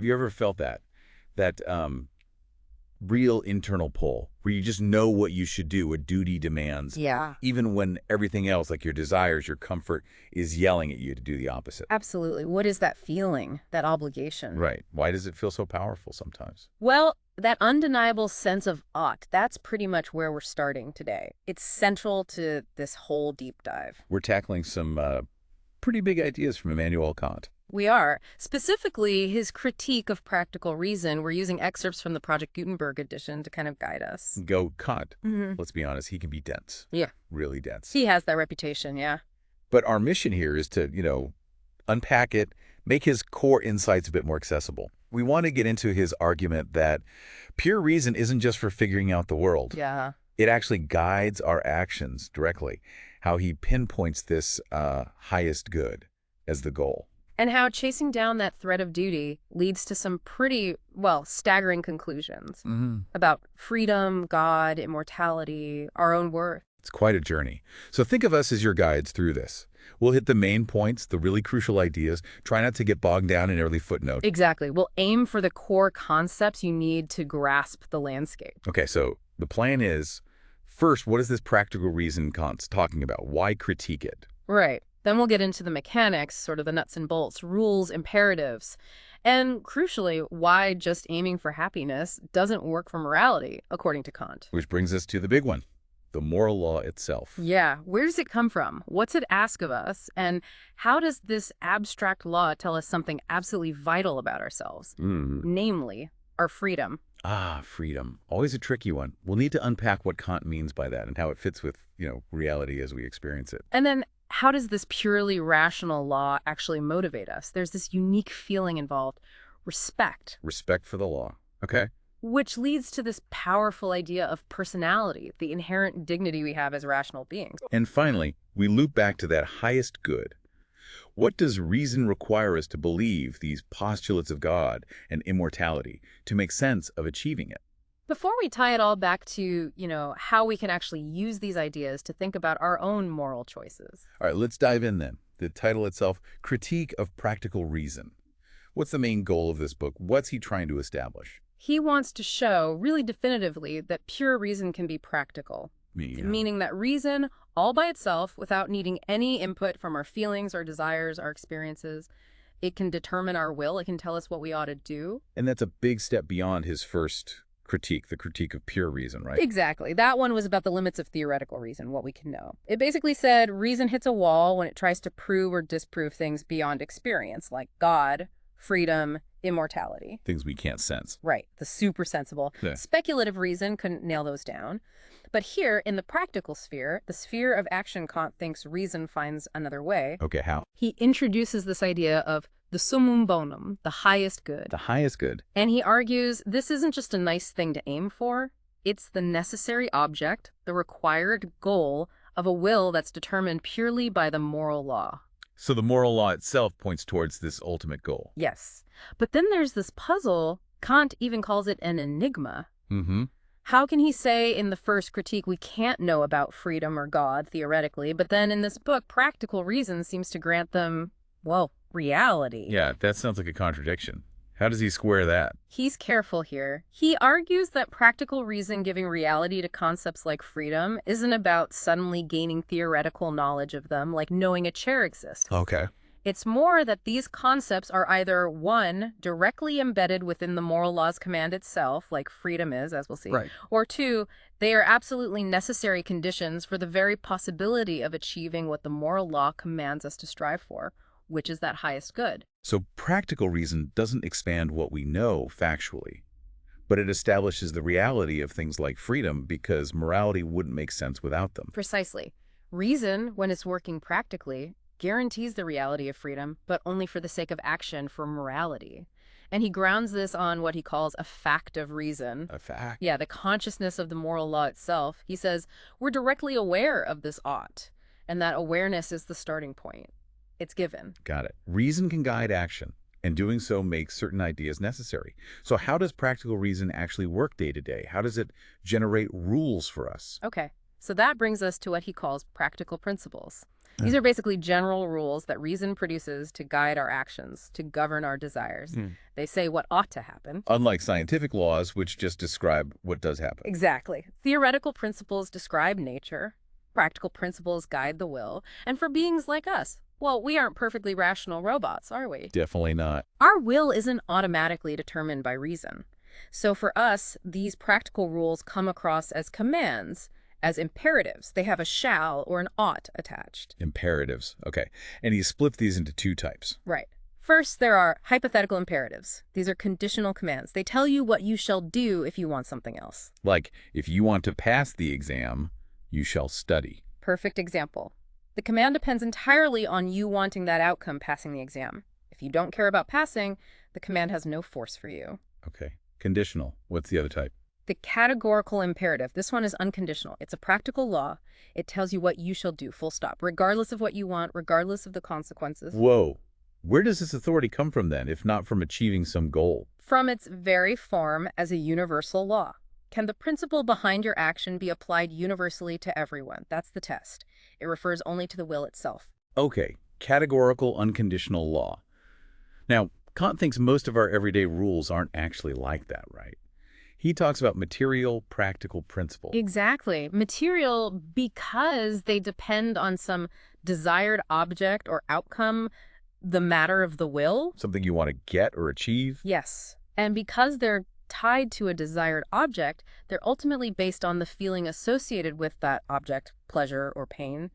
Have you ever felt that real internal pull where you just know what you should do, what duty demands, Yeah. even when everything else, like your desires, your comfort, is yelling at you to do the opposite? Absolutely. What is that feeling, that obligation? Right. Why does it feel so powerful sometimes? Well, that undeniable sense of ought, that's pretty much where we're starting today. It's central to this whole deep dive. We're tackling some pretty big ideas from Immanuel Kant. We are. Specifically, his critique of practical reason. We're using excerpts from the Project Gutenberg edition to kind of guide us. Go Kant. Mm-hmm. Let's be honest, he can be dense. Yeah. Really dense. He has that reputation, yeah. But our mission here is to, unpack it, make his core insights a bit more accessible. We want to get into his argument that pure reason isn't just for figuring out the world. Yeah. It actually guides our actions directly, how he pinpoints this highest good as the goal. And how chasing down that thread of duty leads to some pretty, staggering conclusions about freedom, God, immortality, our own worth. It's quite a journey. So think of us as your guides through this. We'll hit the main points, the really crucial ideas. Try not to get bogged down in every footnote. Exactly. We'll aim for the core concepts you need to grasp the landscape. Okay, so the plan is, first, what is this practical reason Kant's talking about? Why critique it? Right. Then we'll get into the mechanics, sort of the nuts and bolts, rules, imperatives, and crucially, why just aiming for happiness doesn't work for morality, according to Kant. Which brings us to the big one, the moral law itself. Yeah, where does it come from? What's it ask of us? And how does this abstract law tell us something absolutely vital about ourselves? Namely, our freedom. Freedom. Always a tricky one. We'll need to unpack what Kant means by that and how it fits with, reality as we experience it. And then how does this purely rational law actually motivate us? There's this unique feeling involved, respect. Respect for the law. Okay. Which leads to this powerful idea of personality, the inherent dignity we have as rational beings. And finally, we loop back to that highest good. What does reason require us to believe, these postulates of God and immortality, to make sense of achieving it? Before we tie it all back to, how we can actually use these ideas to think about our own moral choices. All right, let's dive in then. The title itself, Critique of Practical Reason. What's the main goal of this book? What's he trying to establish? He wants to show, really definitively, that pure reason can be practical. Meaning that reason, all by itself, without needing any input from our feelings, our desires, our experiences, it can determine our will. It can tell us what we ought to do. And that's a big step beyond his first critique, the critique of pure reason, right? Exactly. That one was about the limits of theoretical reason, what we can know. It basically said reason hits a wall when it tries to prove or disprove things beyond experience, like God, freedom, immortality. Things we can't sense. Right. The super sensible. Yeah. Speculative reason couldn't nail those down. But here, in the practical sphere, the sphere of action, Kant thinks reason finds another way. Okay, how? He introduces this idea of the summum bonum, the highest good. The highest good. And he argues this isn't just a nice thing to aim for. It's the necessary object, the required goal of a will that's determined purely by the moral law. So the moral law itself points towards this ultimate goal. Yes. But then there's this puzzle. Kant even calls it an enigma. How can he say in the first critique we can't know about freedom or God, theoretically, but then in this book, practical reason seems to grant them, reality? Yeah, that sounds like a contradiction. How does he square that? He's careful here. He argues that practical reason giving reality to concepts like freedom isn't about suddenly gaining theoretical knowledge of them, like knowing a chair exists. Okay. It's more that these concepts are either, one, directly embedded within the moral law's command itself, like freedom is, as we'll see, Right. or two, they are absolutely necessary conditions for the very possibility of achieving what the moral law commands us to strive for, which is that highest good. So practical reason doesn't expand what we know factually, but it establishes the reality of things like freedom because morality wouldn't make sense without them. Precisely. Reason, when it's working practically, guarantees the reality of freedom, but only for the sake of action for morality. And he grounds this on what he calls a fact of reason. A fact? Yeah, the consciousness of the moral law itself. He says, we're directly aware of this ought, and that awareness is the starting point. It's given. Got it. Reason can guide action, and doing so makes certain ideas necessary. So how does practical reason actually work day to day? How does it generate rules for us? Okay, so that brings us to what he calls practical principles. These are basically general rules that reason produces to guide our actions, to govern our desires. They say what ought to happen. Unlike scientific laws, which just describe what does happen. Exactly. Theoretical principles describe nature. Practical principles guide the will. And for beings like us, well, we aren't perfectly rational robots, are we? Definitely not. Our will isn't automatically determined by reason. So for us, these practical rules come across as commands, as imperatives. They have a shall or an ought attached. Imperatives. Okay. And he split these into two types. Right. First, there are hypothetical imperatives. These are conditional commands. They tell you what you shall do if you want something else. Like, if you want to pass the exam, you shall study. Perfect example. The command depends entirely on you wanting that outcome, passing the exam. If you don't care about passing, the command has no force for you. Okay. Conditional. What's the other type? The categorical imperative. This one is unconditional. It's a practical law. It tells you what you shall do, full stop, regardless of what you want, regardless of the consequences. Whoa. Where does this authority come from then, if not from achieving some goal? From its very form as a universal law. Can the principle behind your action be applied universally to everyone? That's the test. It refers only to the will itself. Okay. Categorical unconditional law. Now, Kant thinks most of our everyday rules aren't actually like that, right? He talks about material, practical principle. Exactly. Material because they depend on some desired object or outcome, the matter of the will. Something you want to get or achieve? Yes. And because they're tied to a desired object, they're ultimately based on the feeling associated with that object, pleasure or pain.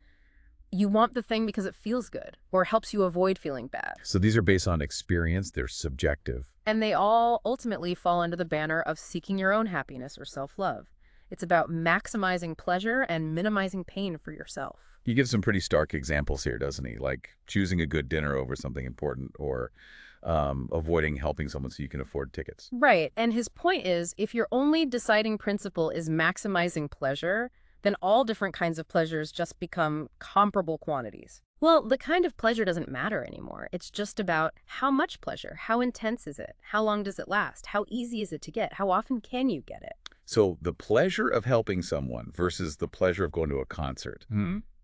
You want the thing because it feels good or helps you avoid feeling bad. So these are based on experience, they're subjective. And they all ultimately fall under the banner of seeking your own happiness or self-love. It's about maximizing pleasure and minimizing pain for yourself. He gives some pretty stark examples here, doesn't he? Like choosing a good dinner over something important or avoiding helping someone so you can afford tickets. Right. And his point is, if your only deciding principle is maximizing pleasure, then all different kinds of pleasures just become comparable quantities. Well, the kind of pleasure doesn't matter anymore. It's just about how much pleasure, how intense is it, how long does it last, how easy is it to get, how often can you get it? So the pleasure of helping someone versus the pleasure of going to a concert,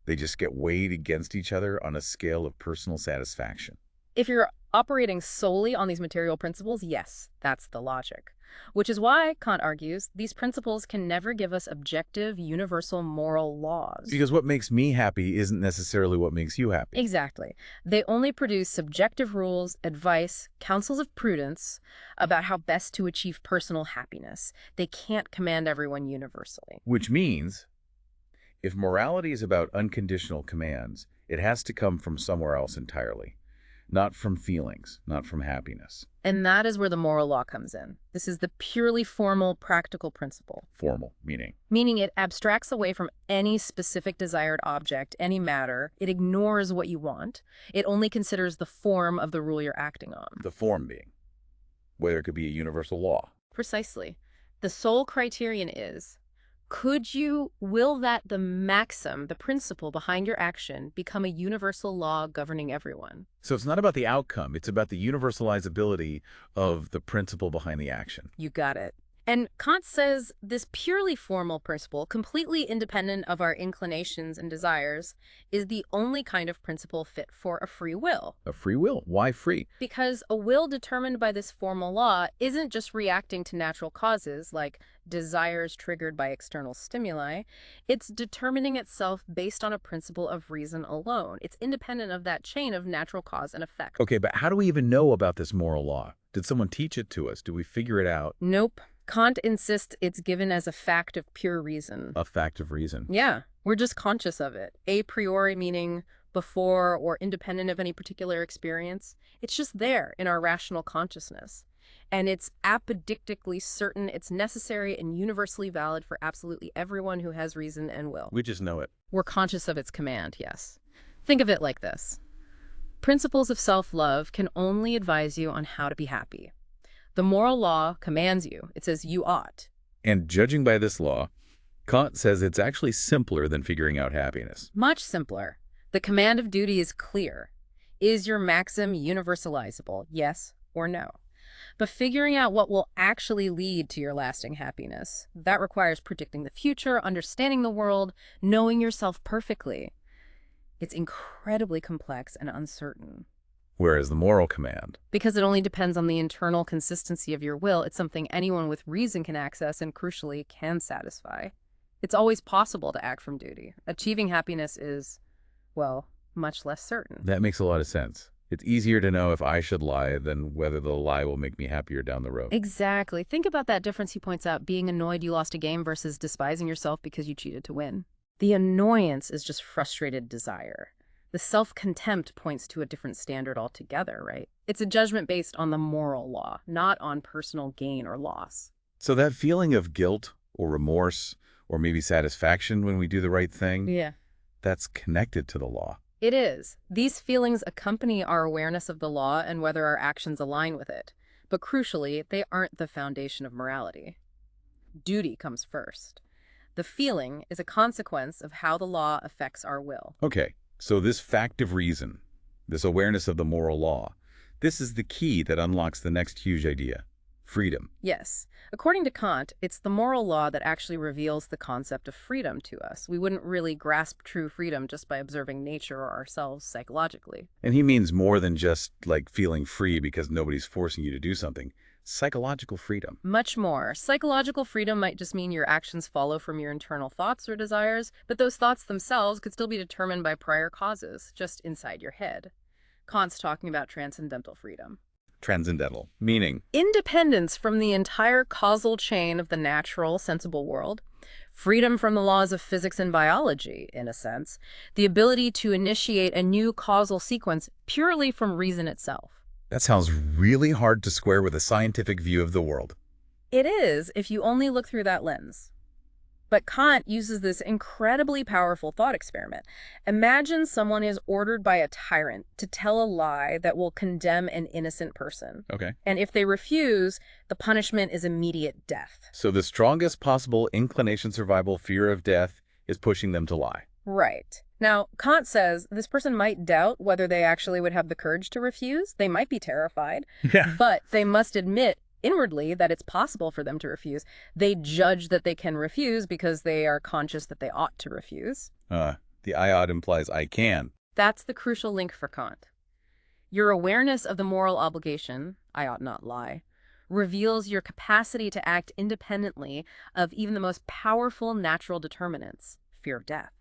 they just get weighed against each other on a scale of personal satisfaction. If you're operating solely on these material principles, yes, that's the logic. Which is why, Kant argues, these principles can never give us objective, universal moral laws. Because what makes me happy isn't necessarily what makes you happy. Exactly. They only produce subjective rules, advice, counsels of prudence about how best to achieve personal happiness. They can't command everyone universally. Which means, if morality is about unconditional commands, it has to come from somewhere else entirely. Not from feelings, not from happiness. And that is where the moral law comes in. This is the purely formal, practical principle. Formal, meaning? Meaning it abstracts away from any specific desired object, any matter. It ignores what you want. It only considers the form of the rule you're acting on. The form being? Whether it could be a universal law. Precisely. The sole criterion is, could you will that the maxim, the principle behind your action, become a universal law governing everyone? So it's not about the outcome, it's about the universalizability of the principle behind the action. You got it. And Kant says this purely formal principle, completely independent of our inclinations and desires, is the only kind of principle fit for a free will. A free will? Why free? Because a will determined by this formal law isn't just reacting to natural causes, like desires triggered by external stimuli. It's determining itself based on a principle of reason alone. It's independent of that chain of natural cause and effect. Okay, but how do we even know about this moral law? Did someone teach it to us? Do we figure it out? Nope. Kant insists it's given as a fact of pure reason. A fact of reason. Yeah, we're just conscious of it. A priori meaning before or independent of any particular experience. It's just there in our rational consciousness. And it's apodictically certain it's necessary and universally valid for absolutely everyone who has reason and will. We just know it. We're conscious of its command, yes. Think of it like this. Principles of self-love can only advise you on how to be happy. The moral law commands you. It says you ought. And judging by this law, Kant says it's actually simpler than figuring out happiness. Much simpler. The command of duty is clear. Is your maxim universalizable, yes or no? But figuring out what will actually lead to your lasting happiness, that requires predicting the future, understanding the world, knowing yourself perfectly. It's incredibly complex and uncertain. Whereas the moral command. Because it only depends on the internal consistency of your will, it's something anyone with reason can access and, crucially, can satisfy. It's always possible to act from duty. Achieving happiness is, well, much less certain. That makes a lot of sense. It's easier to know if I should lie than whether the lie will make me happier down the road. Exactly. Think about that difference he points out, being annoyed you lost a game versus despising yourself because you cheated to win. The annoyance is just frustrated desire. The self-contempt points to a different standard altogether, right? It's a judgment based on the moral law, not on personal gain or loss. So that feeling of guilt or remorse or maybe satisfaction when we do the right thing, Yeah. that's connected to the law. It is. These feelings accompany our awareness of the law and whether our actions align with it. But crucially, they aren't the foundation of morality. Duty comes first. The feeling is a consequence of how the law affects our will. Okay, so this fact of reason, this awareness of the moral law, this is the key that unlocks the next huge idea, freedom. Yes. According to Kant, it's the moral law that actually reveals the concept of freedom to us. We wouldn't really grasp true freedom just by observing nature or ourselves psychologically. And he means more than just like feeling free because nobody's forcing you to do something. Psychological freedom. Much more. Psychological freedom might just mean your actions follow from your internal thoughts or desires, but those thoughts themselves could still be determined by prior causes, just inside your head. Kant's talking about transcendental freedom. Transcendental, meaning Independence from the entire causal chain of the natural, sensible world. Freedom from the laws of physics and biology, in a sense. The ability to initiate a new causal sequence purely from reason itself. that sounds really hard to square with a scientific view of the world. It is, if you only look through that lens. But Kant uses this incredibly powerful thought experiment. Imagine someone is ordered by a tyrant to tell a lie that will condemn an innocent person. Okay. And if they refuse, the punishment is immediate death. So the strongest possible inclination survival fear of death is pushing them to lie. Right. Now, Kant says this person might doubt whether they actually would have the courage to refuse. They might be terrified, Yeah. but they must admit inwardly that it's possible for them to refuse. They judge that they can refuse because they are conscious that they ought to refuse. The I ought implies I can. That's the crucial link for Kant. Your awareness of the moral obligation, I ought not lie, reveals your capacity to act independently of even the most powerful natural determinants, fear of death.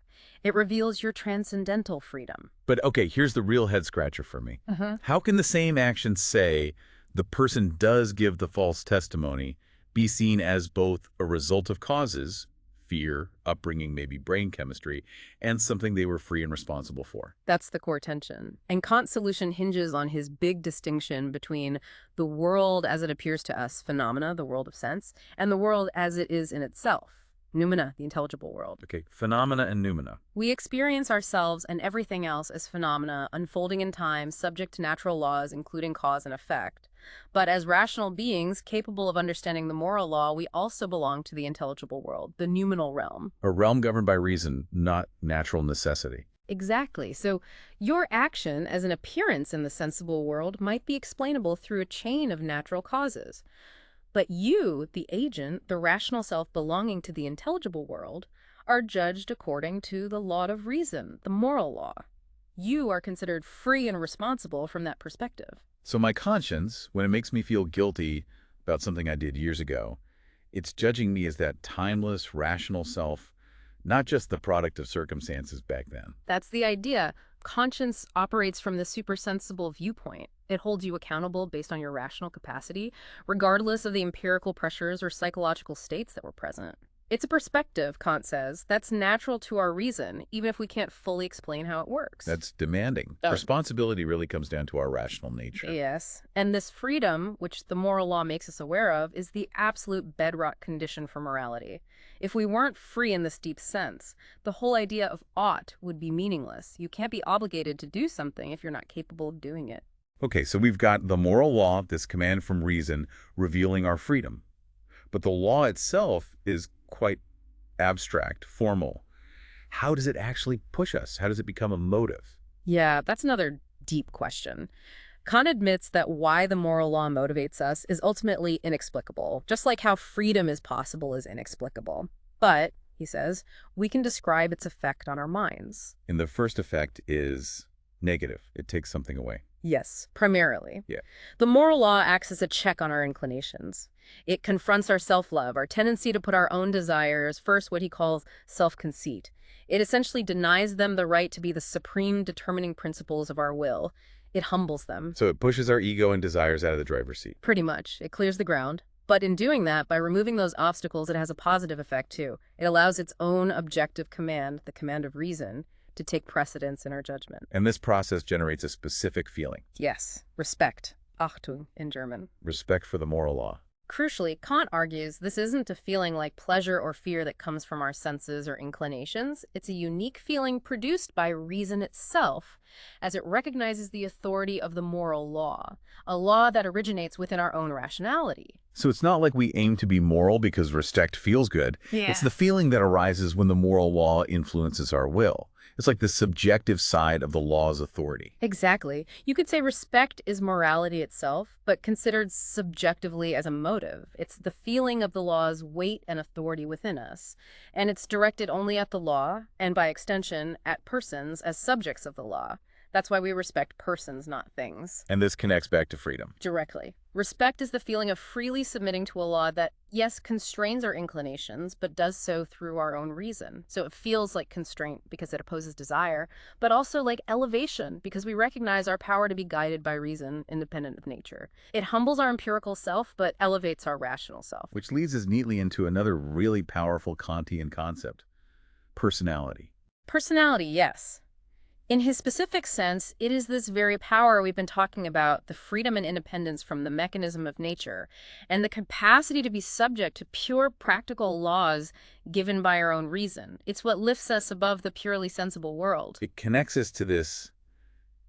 It reveals your transcendental freedom. But okay, here's the real head scratcher for me. How can the same action say the person does give the false testimony be seen as both a result of causes, fear, upbringing, maybe brain chemistry, and something they were free and responsible for? That's the core tension. And Kant's solution hinges on his big distinction between the world as it appears to us, phenomena, the world of sense, and the world as it is in itself, noumena, the intelligible world. Okay, phenomena and noumena. We experience ourselves and everything else as phenomena unfolding in time, subject to natural laws, including cause and effect. But as rational beings capable of understanding the moral law, we also belong to the intelligible world, the noumenal realm. A realm governed by reason, not natural necessity. Exactly. So your action as an appearance in the sensible world might be explainable through a chain of natural causes. But you, the agent, the rational self belonging to the intelligible world, are judged according to the law of reason, the moral law. You are considered free and responsible from that perspective. So my conscience, when it makes me feel guilty about something I did years ago, it's judging me as that timeless, rational self, not just the product of circumstances back then. That's the idea. Conscience operates from the supersensible viewpoint. It holds you accountable based on your rational capacity, regardless of the empirical pressures or psychological states that were present. It's a perspective, Kant says, that's natural to our reason, even if we can't fully explain how it works. That's demanding. Oh. Responsibility really comes down to our rational nature. Yes. And this freedom, which the moral law makes us aware of, is the absolute bedrock condition for morality. If we weren't free in this deep sense, the whole idea of ought would be meaningless. You can't be obligated to do something if you're not capable of doing it. Okay, so we've got the moral law, this command from reason, revealing our freedom. But the law itself is quite abstract, formal. How does it actually push us? How does it become a motive? Yeah, that's another deep question. Kant admits that why the moral law motivates us is ultimately inexplicable, just like how freedom is possible is inexplicable. But he says, we can describe its effect on our minds. And the first effect is negative. It takes something away. Yes, primarily. Yeah. The moral law acts as a check on our inclinations. It confronts our self-love, our tendency to put our own desires first, what he calls self-conceit. It essentially denies them the right to be the supreme determining principles of our will. It humbles them. So it pushes our ego and desires out of the driver's seat. Pretty much. It clears the ground. But in doing that, by removing those obstacles, it has a positive effect too. It allows its own objective command, the command of reason, to take precedence in our judgment. And this process generates a specific feeling. Yes, respect. Achtung in German. Respect for the moral law. Crucially, Kant argues this isn't a feeling like pleasure or fear that comes from our senses or inclinations. It's a unique feeling produced by reason itself, as it recognizes the authority of the moral law, a law that originates within our own rationality. So it's not like we aim to be moral because respect feels good. Yeah. It's the feeling that arises when the moral law influences our will. It's like the subjective side of the law's authority. Exactly. You could say respect is morality itself, but considered subjectively as a motive. It's the feeling of the law's weight and authority within us, and it's directed only at the law, and by extension, at persons as subjects of the law. That's why we respect persons, not things. And this connects back to freedom. Directly. Respect is the feeling of freely submitting to a law that, yes, constrains our inclinations, but does so through our own reason. So it feels like constraint because it opposes desire, but also like elevation because we recognize our power to be guided by reason, independent of nature. It humbles our empirical self, but elevates our rational self. Which leads us neatly into another really powerful Kantian concept, personality. Personality, yes. In his specific sense, it is this very power we've been talking about, the freedom and independence from the mechanism of nature, and the capacity to be subject to pure practical laws given by our own reason. It's what lifts us above the purely sensible world. It connects us to this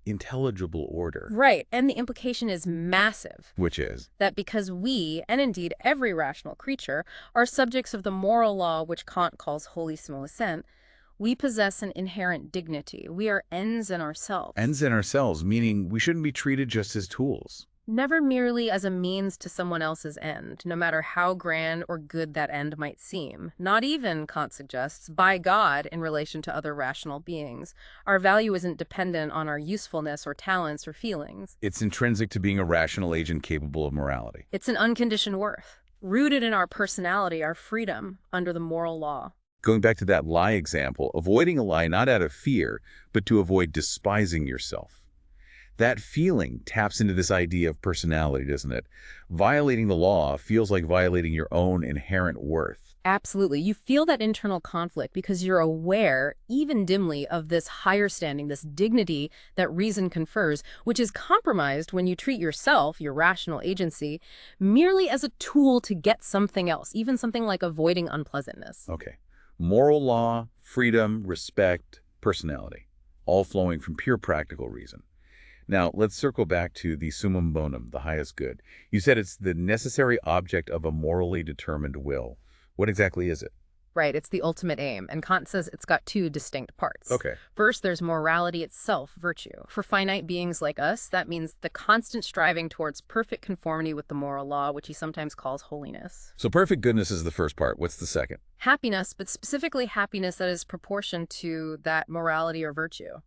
intelligible order. Right, and the implication is massive. Which is? That because we, and indeed every rational creature, are subjects of the moral law which Kant calls holissimo assent, we possess an inherent dignity. We are ends in ourselves. Ends in ourselves, meaning we shouldn't be treated just as tools. Never merely as a means to someone else's end, no matter how grand or good that end might seem. Not even, Kant suggests, by God in relation to other rational beings. Our value isn't dependent on our usefulness or talents or feelings. It's intrinsic to being a rational agent capable of morality. It's an unconditioned worth, rooted in our personality, our freedom under the moral law. Going back to that lie example, avoiding a lie not out of fear, but to avoid despising yourself. That feeling taps into this idea of personality, doesn't it? Violating the law feels like violating your own inherent worth. Absolutely. You feel that internal conflict because you're aware, even dimly, of this higher standing, this dignity that reason confers, which is compromised when you treat yourself, your rational agency, merely as a tool to get something else, even something like avoiding unpleasantness. Okay. Moral law, freedom, respect, personality, all flowing from pure practical reason. Now, let's circle back to the summum bonum, the highest good. You said it's the necessary object of a morally determined will. What exactly is it? Right, it's the ultimate aim, and Kant says it's got two distinct parts. Okay. First, there's morality itself, virtue. For finite beings like us, that means the constant striving towards perfect conformity with the moral law, which he sometimes calls holiness. So perfect goodness is the first part. What's the second? Happiness, but specifically happiness that is proportioned to that morality or virtue.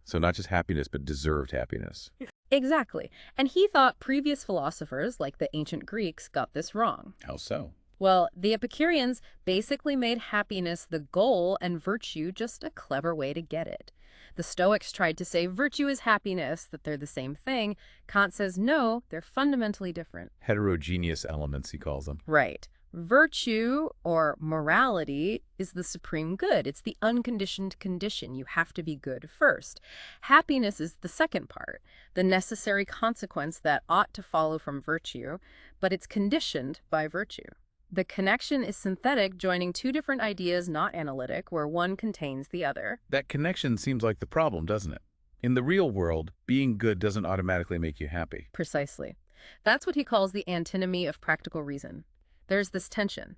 So not just happiness, but deserved happiness. Exactly. And he thought previous philosophers, like the ancient Greeks, got this wrong. How so? Well, the Epicureans basically made happiness the goal and virtue just a clever way to get it. The Stoics tried to say virtue is happiness, that they're the same thing. Kant says no, they're fundamentally different. Heterogeneous elements, he calls them. Right. Virtue, or morality, is the supreme good. It's the unconditioned condition. You have to be good first. Happiness is the second part, the necessary consequence that ought to follow from virtue, but it's conditioned by virtue. The connection is synthetic, joining two different ideas, not analytic, where one contains the other. That connection seems like the problem, doesn't it? In the real world, being good doesn't automatically make you happy. Precisely. That's what he calls the antinomy of practical reason. There's this tension.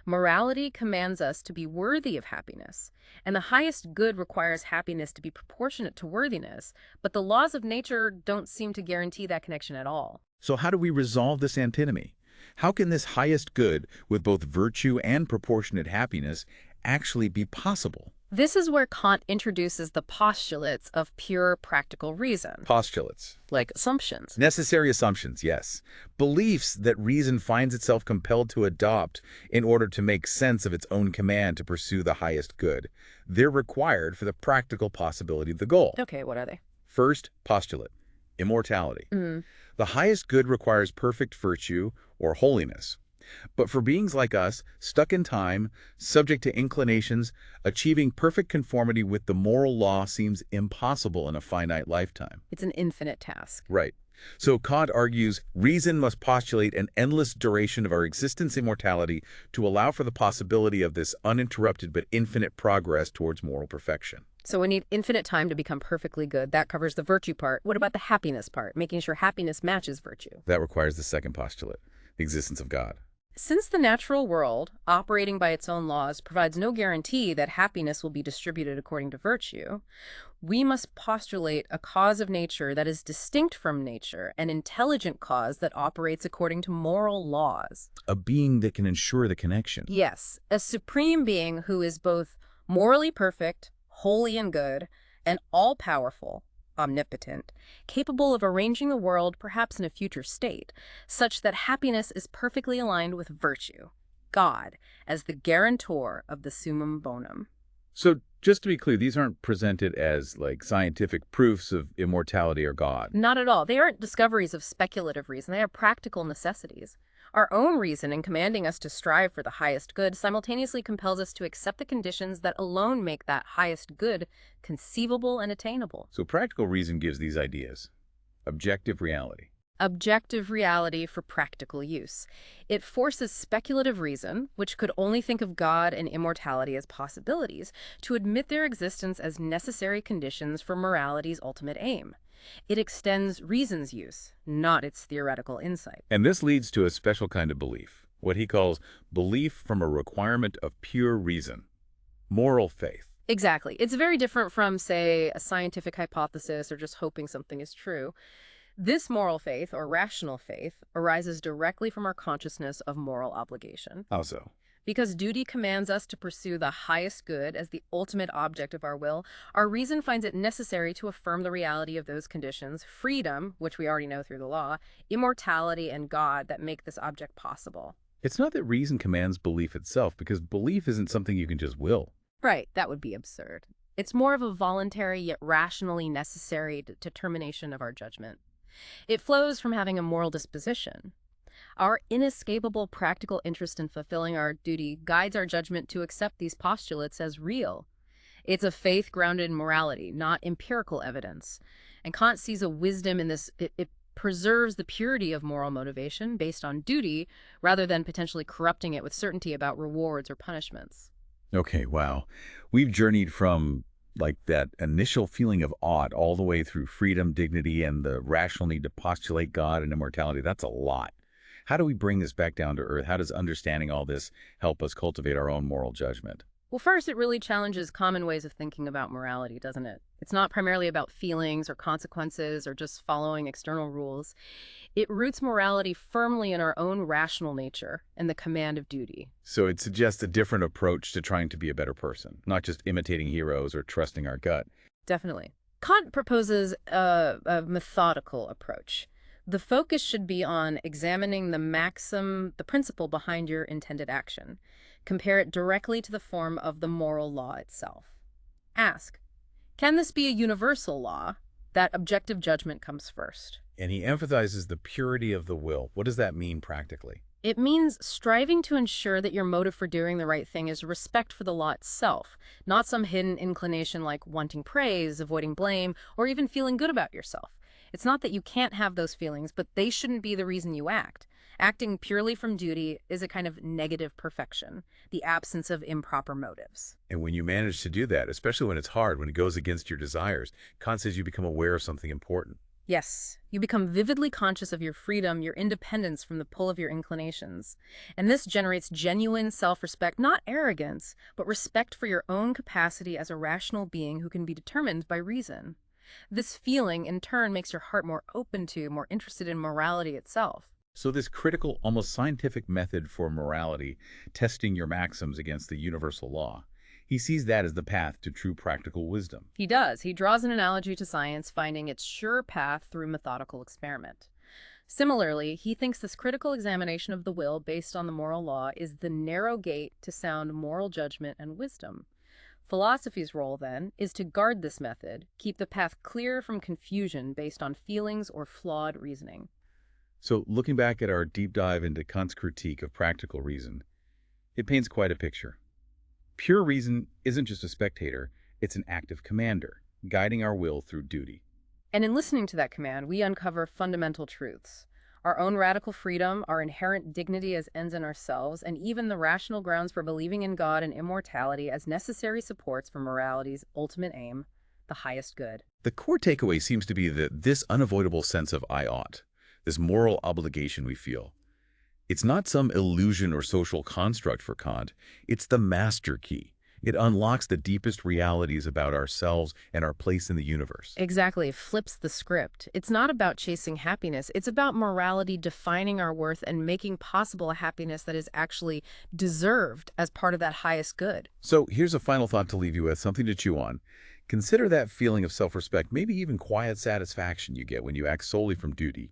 Morality commands us to be worthy of happiness, and the highest good requires happiness to be proportionate to worthiness, but the laws of nature don't seem to guarantee that connection at all. So how do we resolve this antinomy? How can this highest good, with both virtue and proportionate happiness, actually be possible? This is where Kant introduces the postulates of pure practical reason, Postulates. like assumptions. Necessary assumptions, yes. Beliefs that reason finds itself compelled to adopt in order to make sense of its own command to pursue the highest good. They're required for the practical possibility of the goal. Okay, what are they? First postulate, immortality. The highest good requires perfect virtue or holiness. But for beings like us, stuck in time, subject to inclinations, achieving perfect conformity with the moral law seems impossible in a finite lifetime. It's an infinite task. Right. So Kant argues reason must postulate an endless duration of our existence immortality to allow for the possibility of this uninterrupted but infinite progress towards moral perfection. So we need infinite time to become perfectly good. That covers the virtue part. What about the happiness part, making sure happiness matches virtue? That requires the second postulate, the existence of God. Since the natural world, operating by its own laws, provides no guarantee that happiness will be distributed according to virtue, we must postulate a cause of nature that is distinct from nature, an intelligent cause that operates according to moral laws. A being that can ensure the connection. Yes, a supreme being who is both morally perfect, holy and good, and all-powerful, omnipotent, capable of arranging the world perhaps in a future state, such that happiness is perfectly aligned with virtue, God, as the guarantor of the summum bonum. So just to be clear, these aren't presented as like scientific proofs of immortality or God. Not at all. They aren't discoveries of speculative reason. They are practical necessities. Our own reason in commanding us to strive for the highest good simultaneously compels us to accept the conditions that alone make that highest good conceivable and attainable. So practical reason gives these ideas. Objective reality. Objective reality for practical use. It forces speculative reason, which could only think of God and immortality as possibilities, to admit their existence as necessary conditions for morality's ultimate aim. It extends reason's use, not its theoretical insight. And this leads to a special kind of belief, what he calls belief from a requirement of pure reason, moral faith. Exactly. It's very different from, say, a scientific hypothesis or just hoping something is true. This moral faith, or rational faith, arises directly from our consciousness of moral obligation. How so? Because duty commands us to pursue the highest good as the ultimate object of our will, our reason finds it necessary to affirm the reality of those conditions, freedom, which we already know through the law, immortality, and God that make this object possible. It's not that reason commands belief itself, because belief isn't something you can just will. Right, that would be absurd. It's more of a voluntary yet rationally necessary determination of our judgment. It flows from having a moral disposition. Our inescapable practical interest in fulfilling our duty guides our judgment to accept these postulates as real. It's a faith grounded in morality, not empirical evidence. And Kant sees a wisdom in this. It preserves the purity of moral motivation based on duty, rather than potentially corrupting it with certainty about rewards or punishments. Okay, wow. We've journeyed from like that initial feeling of awe all the way through freedom, dignity, and the rational need to postulate God and immortality. That's a lot. How do we bring this back down to earth? How does understanding all this help us cultivate our own moral judgment? Well, first, it really challenges common ways of thinking about morality, doesn't it? It's not primarily about feelings or consequences or just following external rules. It roots morality firmly in our own rational nature and the command of duty. So it suggests a different approach to trying to be a better person, not just imitating heroes or trusting our gut. Definitely. Kant proposes a methodical approach. The focus should be on examining the principle behind your intended action. Compare it directly to the form of the moral law itself. Ask, can this be a universal law? That objective judgment comes first. And he emphasizes the purity of the will. What does that mean practically? It means striving to ensure that your motive for doing the right thing is respect for the law itself, not some hidden inclination like wanting praise, avoiding blame, or even feeling good about yourself. It's not that you can't have those feelings, but they shouldn't be the reason you act. Acting purely from duty is a kind of negative perfection, the absence of improper motives. And when you manage to do that, especially when it's hard, when it goes against your desires, Kant says you become aware of something important. Yes, you become vividly conscious of your freedom, your independence from the pull of your inclinations. And this generates genuine self-respect, not arrogance, but respect for your own capacity as a rational being who can be determined by reason. This feeling, in turn, makes your heart more open to, more interested in morality itself. So this critical, almost scientific method for morality, testing your maxims against the universal law, he sees that as the path to true practical wisdom. He does. He draws an analogy to science, finding its sure path through methodical experiment. Similarly, he thinks this critical examination of the will based on the moral law is the narrow gate to sound moral judgment and wisdom. Philosophy's role, then, is to guard this method, keep the path clear from confusion based on feelings or flawed reasoning. So looking back at our deep dive into Kant's critique of practical reason, it paints quite a picture. Pure reason isn't just a spectator, it's an active commander, guiding our will through duty. And in listening to that command, we uncover fundamental truths. Our own radical freedom, our inherent dignity as ends in ourselves, and even the rational grounds for believing in God and immortality as necessary supports for morality's ultimate aim, the highest good. The core takeaway seems to be that this unavoidable sense of I ought, this moral obligation we feel, it's not some illusion or social construct for Kant, it's the master key. It unlocks the deepest realities about ourselves and our place in the universe. Exactly, it flips the script. It's not about chasing happiness. It's about morality defining our worth and making possible a happiness that is actually deserved as part of that highest good. So here's a final thought to leave you with, something to chew on. Consider that feeling of self-respect, maybe even quiet satisfaction you get when you act solely from duty,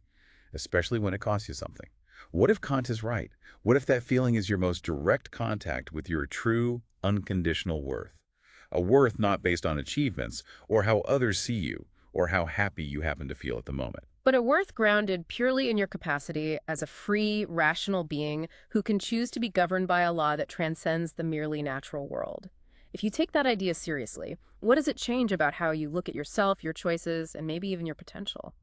especially when it costs you something. What if Kant is right? What if that feeling is your most direct contact with your true, unconditional worth? A worth not based on achievements, or how others see you, or how happy you happen to feel at the moment. But a worth grounded purely in your capacity as a free, rational being who can choose to be governed by a law that transcends the merely natural world. If you take that idea seriously, what does it change about how you look at yourself, your choices, and maybe even your potential?